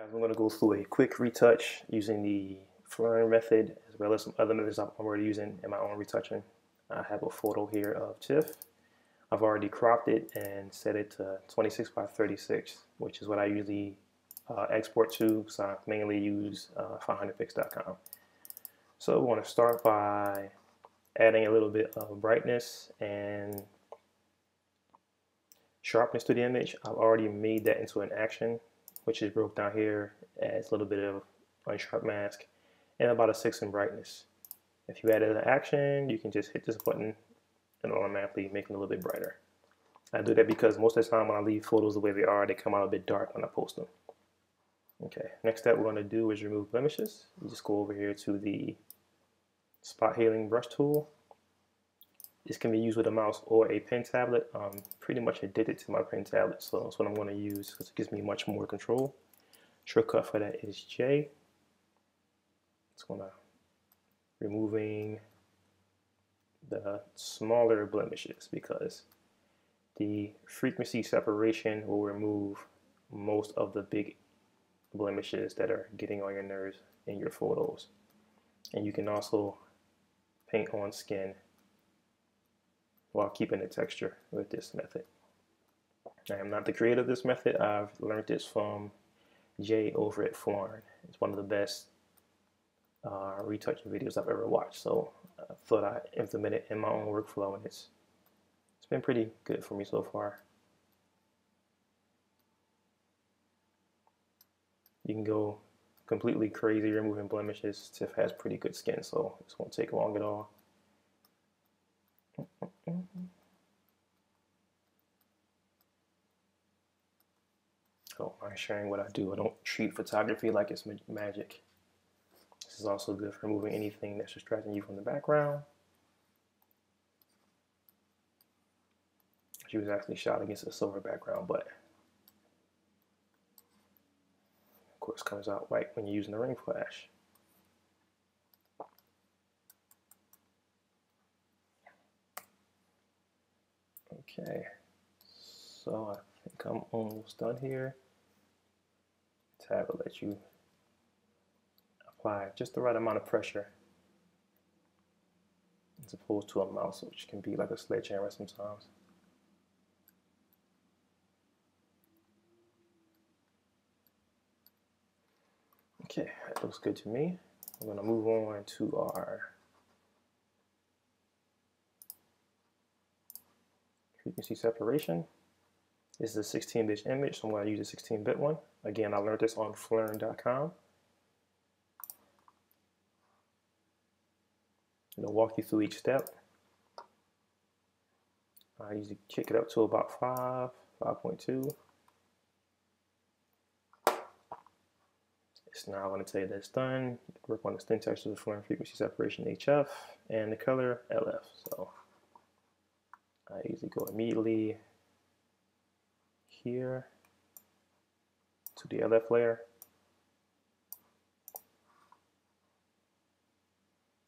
Guys, I'm going to go through a quick retouch using the Phlearn method as well as some other methods I'm already using in my own retouching. I have a photo here of Tiff. I've already cropped it and set it to 26 by 36, which is what I usually export to, so I mainly use 500pix.com. So we want to start by adding a little bit of brightness and sharpness to the image. I've already made that into an action, which is broke down here as a little bit of unsharp mask and about a 6 in brightness. If you added an action, you can just hit this button and automatically make it a little bit brighter. I do that because most of the time when I leave photos the way they are, they come out a bit dark when I post them. Okay, next step we're going to do is remove blemishes. You just go over here to the spot healing brush tool. This can be used with a mouse or a pen tablet. I'm pretty much addicted to my pen tablet, so that's what I'm going to use because it gives me much more control. Shortcut for that is J. It's going to removing the smaller blemishes because the frequency separation will remove most of the big blemishes that are getting on your nerves in your photos. And you can also paint on skin while keeping the texture with this method. I am not the creator of this method. I've learned this from Jahi over at Phlearn. It's one of the best retouching videos I've ever watched, so I thought I'd implement it in my own workflow, and it's been pretty good for me so far. You can go completely crazy removing blemishes. Tiff has pretty good skin, so this won't take long at all. I don't mind sharing what I do. I don't treat photography like it's magic. This is also good for removing anything that's distracting you from the background. She was actually shot against a silver background, but of course comes out white when you're using the ring flash. Okay, so I think I'm almost done here. Tab will let you apply just the right amount of pressure as opposed to a mouse, which can be like a sledgehammer sometimes. Okay, that looks good to me. I'm going to move on to our frequency separation. This is a 16-bit image, so I'm going to use a 16-bit one. Again, I learned this on Phlearn.com. I'll walk you through each step. I usually kick it up to about 5.2. It's now going to tell you that it's done. Work on the syntax of the Phlearn frequency separation HF and the color LF. So I usually go immediately here to the LF layer.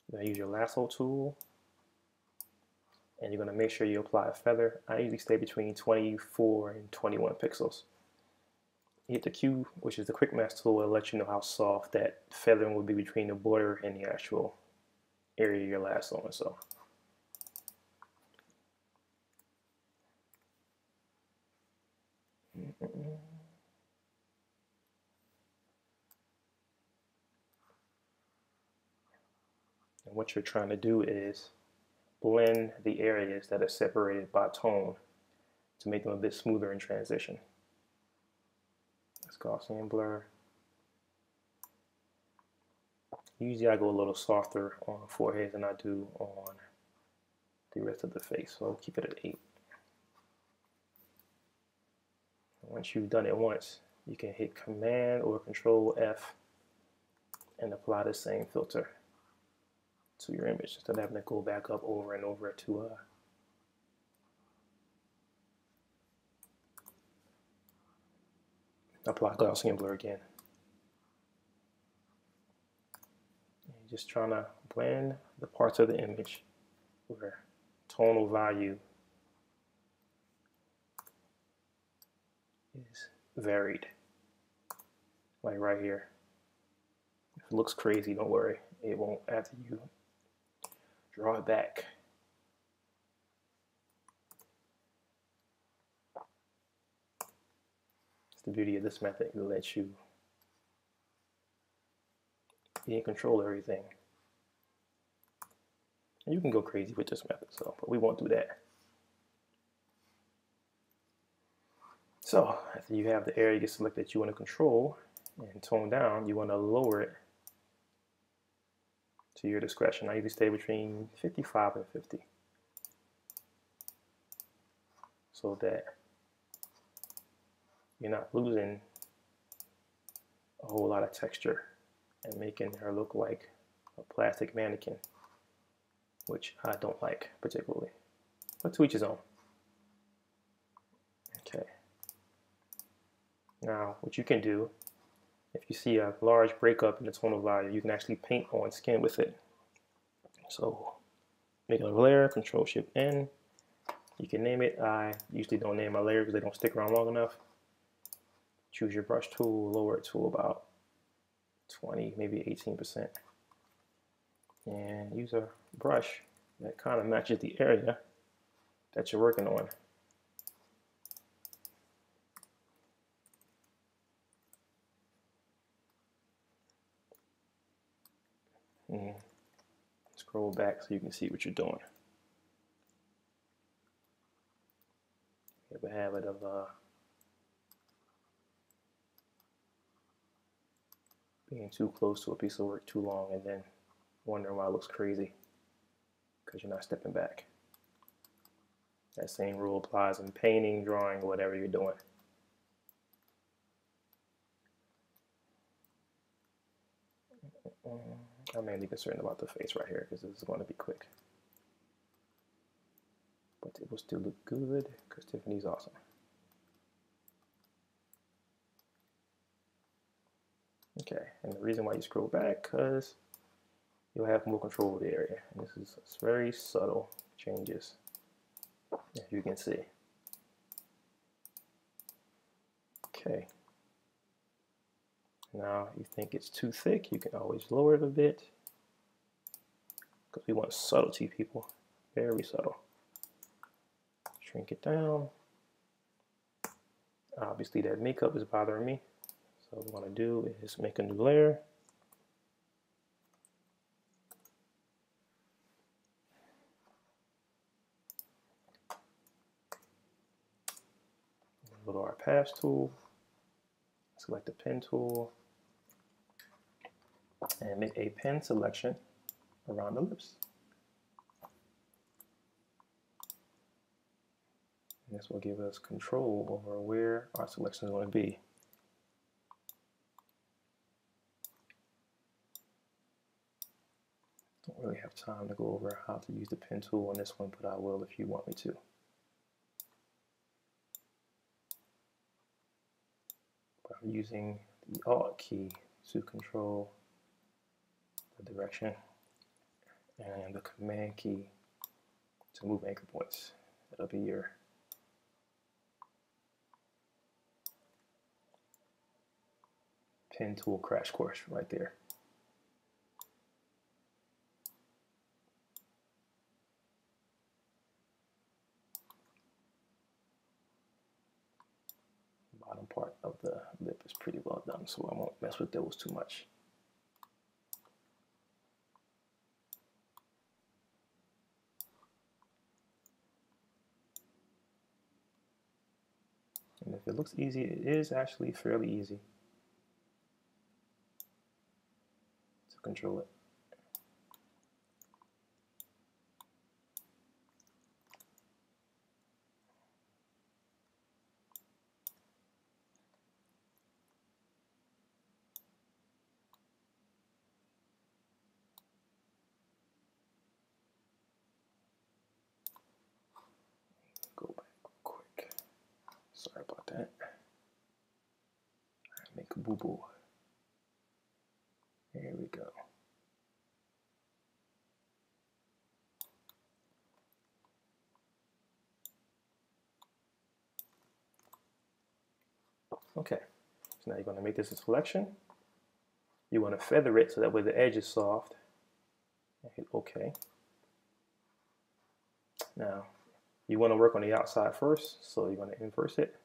You're going to use your lasso tool, and you're going to make sure you apply a feather. I usually stay between 24 and 21 pixels. You hit the Q, which is the quick mask tool, will let you know how soft that feathering will be between the border and the actual area you're lassoing. So and what you're trying to do is blend the areas that are separated by tone to make them a bit smoother in transition. Let's Gaussian blur. Usually I go a little softer on foreheads than I do on the rest of the face, so I'll keep it at 8. Once you've done it once, you can hit Command or Ctrl+F and apply the same filter to your image instead of having to go back up over and over to apply Gaussian blur again. And you're just trying to blend the parts of the image where tonal value is varied. like right here. If it looks crazy, don't worry. It won't after you draw it back. It's the beauty of this method. It lets you be in control of everything. And you can go crazy with this method, but we won't do that. So after you have the area you select that you want to control and tone down, you want to lower it to your discretion. I usually stay between 55 and 50 so that you're not losing a whole lot of texture and making her look like a plastic mannequin, which I don't like particularly, but to each his own. Okay. Now, what you can do, if you see a large breakup in the tonal value, you can actually paint on skin with it. So, make a layer, Ctrl+Shift+N. You can name it. I usually don't name my layers because they don't stick around long enough. Choose your brush tool, lower it to about 20, maybe 18%. And use a brush that kind of matches the area that you're working on. And scroll back so you can see what you're doing. You have a habit of being too close to a piece of work too long and then wondering why it looks crazy because you're not stepping back. That same rule applies in painting, drawing, whatever you're doing. I'm mainly concerned about the face right here because this is going to be quick. But it will still look good because Tiffany's awesome. Okay, and the reason why you scroll back because you'll have more control of the area. And this is very subtle changes, as you can see. Okay. Now, if you think it's too thick, you can always lower it a bit because we want subtlety, people. Very subtle. Shrink it down. Obviously, that makeup is bothering me. So what we want to do is make a new layer. Go to our pass tool. Select the pen tool. And make a pen selection around the lips. And this will give us control over where our selection is going to be. Don't really have time to go over how to use the pen tool on this one, but I will if you want me to. But I'm using the Alt key to control the direction and the Command key to move anchor points. That'll be your pen tool crash course right there. Bottom part of the lip is pretty well done, so I won't mess with those too much. And if it looks easy, it is actually fairly easy to control it. Go back real quick. Sorry about that. Make a boo-boo. There we go. Okay, So now you're going to make this a selection. You want to feather it so that way the edge is soft. And hit OK. Now, you want to work on the outside first, so you're going to inverse it.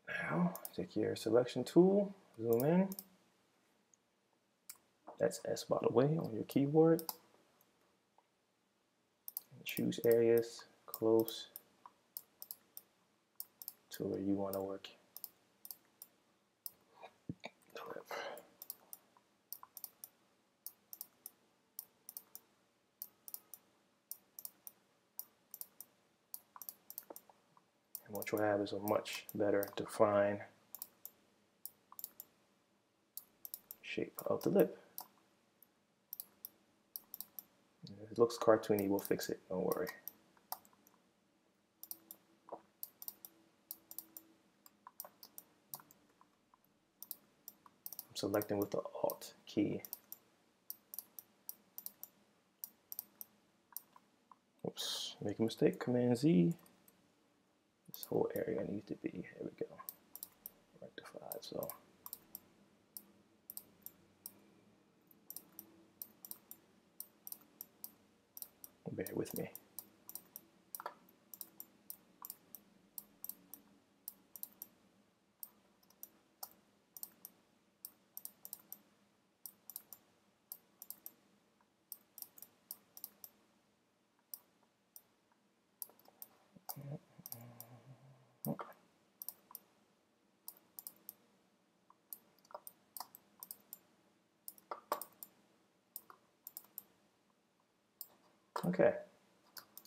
Now, take your selection tool, zoom in. That's S, by the way, on your keyboard. And choose areas close to where you want to work. And what you'll have is a much better defined shape of the lip. If it looks cartoony, we'll fix it, don't worry. I'm selecting with the Alt key. Oops, make a mistake, Command-Z. This whole area needs to be, here we go, rectified, so. Bear with me. Okay,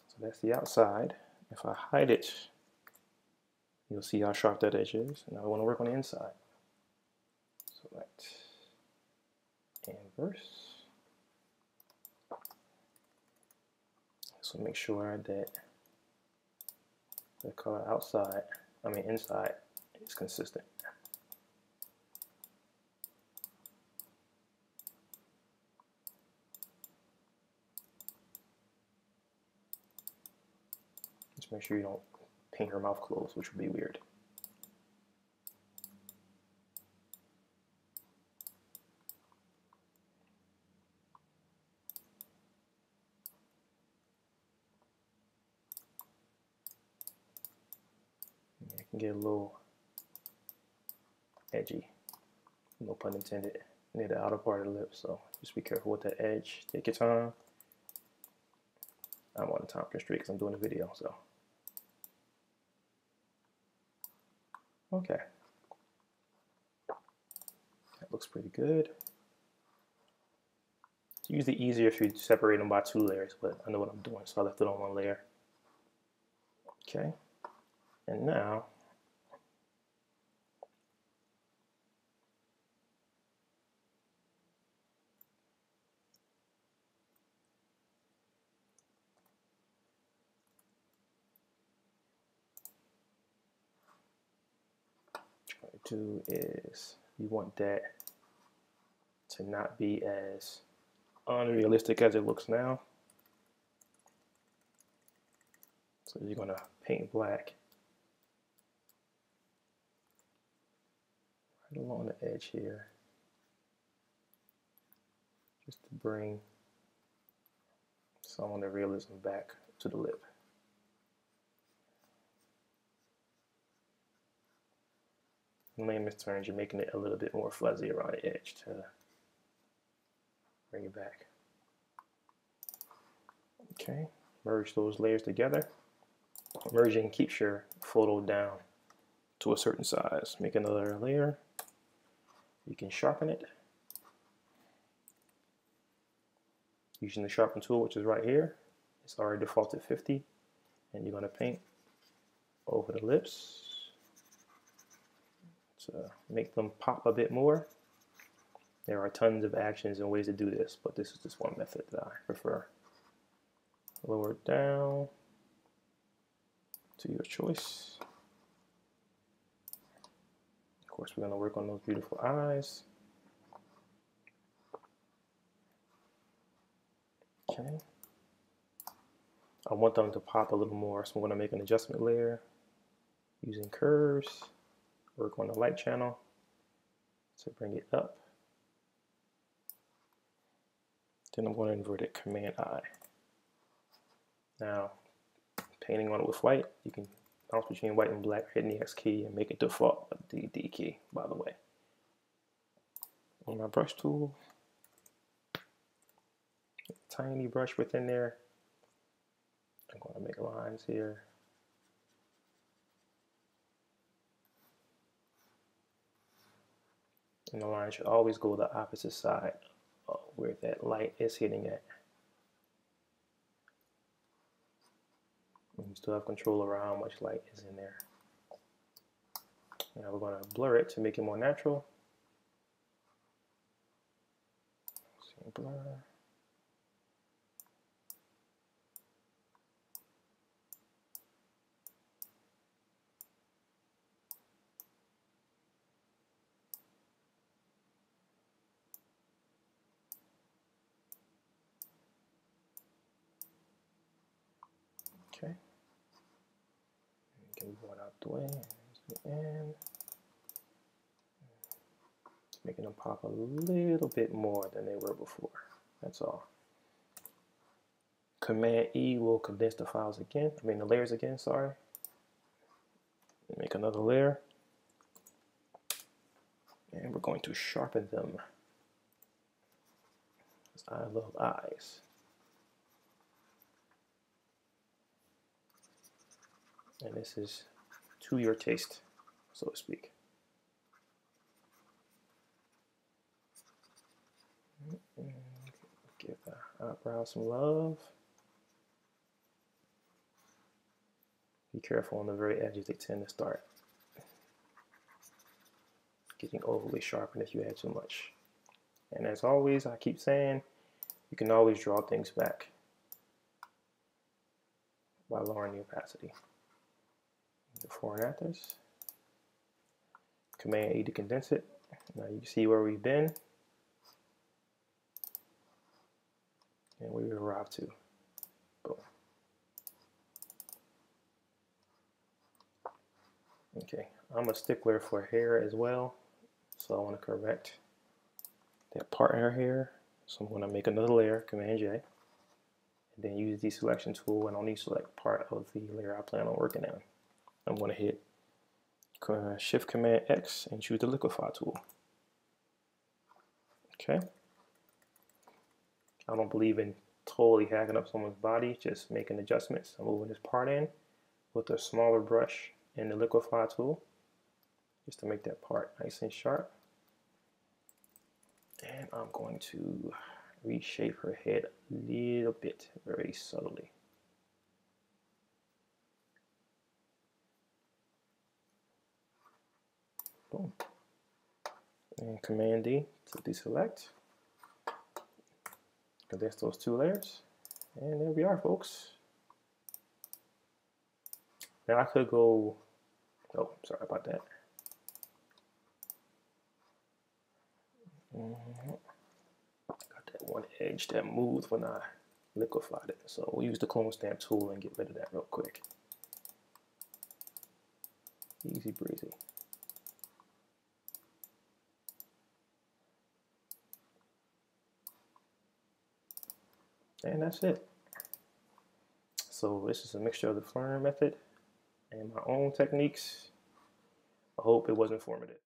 so that's the outside. If I hide it, you'll see how sharp that edge is. Now I want to work on the inside. Select inverse. So make sure that the color inside is consistent. Just make sure you don't paint her mouth closed, which would be weird. Yeah, it can get a little edgy, no pun intended, near the outer part of the lip, so just be careful with that edge. Take your time. I'm on a time constraint because I'm doing a video, so. Okay. That looks pretty good. It's usually easier if you separate them by 2 layers, but I know what I'm doing, so I left it on 1 layer. Okay. And now, what you do is you want that to not be as unrealistic as it looks now. So you're going to paint black right along the edge here, just to bring some of the realism back to the lip. In layman's terms, you're making it a little bit more fuzzy around the edge to bring it back. Okay, merge those layers together. Merging keeps your photo down to a certain size. Make another layer. You can sharpen it using the sharpen tool, which is right here. It's already defaulted 50, and you're going to paint over the lips to make them pop a bit more. There are tons of actions and ways to do this, but this is just one method that I prefer. Lower it down to your choice. Of course, we're going to work on those beautiful eyes. Okay. I want them to pop a little more, so I'm going to make an adjustment layer. using curves, work on the light channel to bring it up. Then I'm going to invert it Command-I. Now, painting on it with white, you can bounce between white and black, hitting the X key and make it default with the D key, by the way. On my brush tool, tiny brush within there. I'm going to make lines here. And the line should always go the opposite side of where that light is hitting at. And you still have control over how much light is in there. Now we're going to blur it to make it more natural. Blur. Okay. Get one out the way. And making them pop a little bit more than they were before. That's all. Command-E will condense the files again. I mean the layers again, sorry. Make another layer. And we're going to sharpen them. Because I love eyes. And this is to your taste, so to speak. Give the eyebrow some love. Be careful on the very edges, they tend to start getting overly sharpened if you add too much. And as always, I keep saying, you can always draw things back by lowering the opacity. Before and afters. Command-E to condense it. Now you can see where we've been and where we arrived to. Boom. Okay, I'm a stickler for hair as well, so I want to correct that part in her hair. So I'm going to make another layer, Command-J, and then use the selection tool and only select part of the layer I plan on working on. I'm going to hit Shift+Command+X and choose the Liquify tool. Okay. I don't believe in totally hacking up someone's body, just making adjustments. I'm moving this part in with a smaller brush and the Liquify tool just to make that part nice and sharp. And I'm going to reshape her head a little bit, very subtly. Boom. And Command-D to deselect. Condense those two layers. And there we are, folks. Now I could go, oh, sorry about that. Got that one edge that moved when I liquefied it. So we'll use the clone stamp tool and get rid of that real quick. Easy breezy. And that's it. So this is a mixture of the Phlearn method and my own techniques. I hope it was informative.